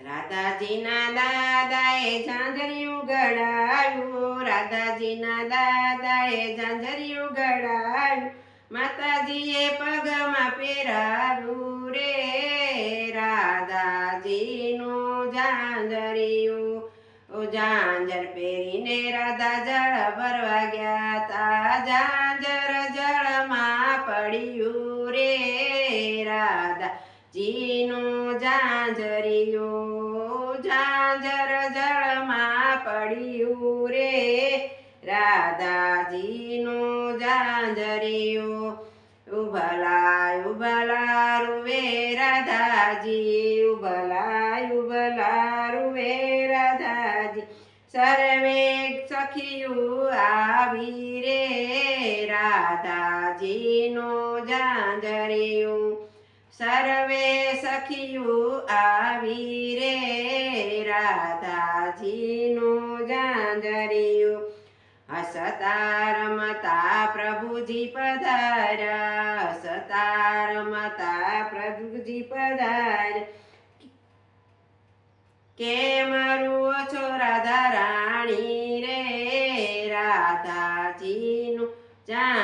રાધાજીના દાદાએ ઝાંઝરિયું ગળાયું, રાધાજીના દાદાએ ઝાંઝરિયું ગળાયું, માતાજીએ પગમાં પહેરાવ્યું રે રાધાજીનું ઝાંઝરિયું. ઝાંઝર પહેરીને રાધા જળ ભરવા ગયા તા, ઝાંઝર જળમાં પડ્યું રે રાધાજીનું ઝાંઝરિયું. ઝાંઝર જળમાં પડ્યું રે રાધાજીનું ઝાંઝરિયું. ઉભલા ઉભલા રૂવે રાધાજી, ઉભલા રૂવે રાધાજી. સર્વે સખિયું આવી રે રાધાજીનું ઝાંઝરિયું. સર્વે સખિયું આવી રે રાધાજીનું ઝાંઝરિયું. હસતા રમતા પ્રભુજી પધાર્યા, હસતા રમતા પ્રભુજી પધાર્યા. કેમ રૂઓ છો રાધા રાણી રે રાધાજીનું ઝાંઝરિયું.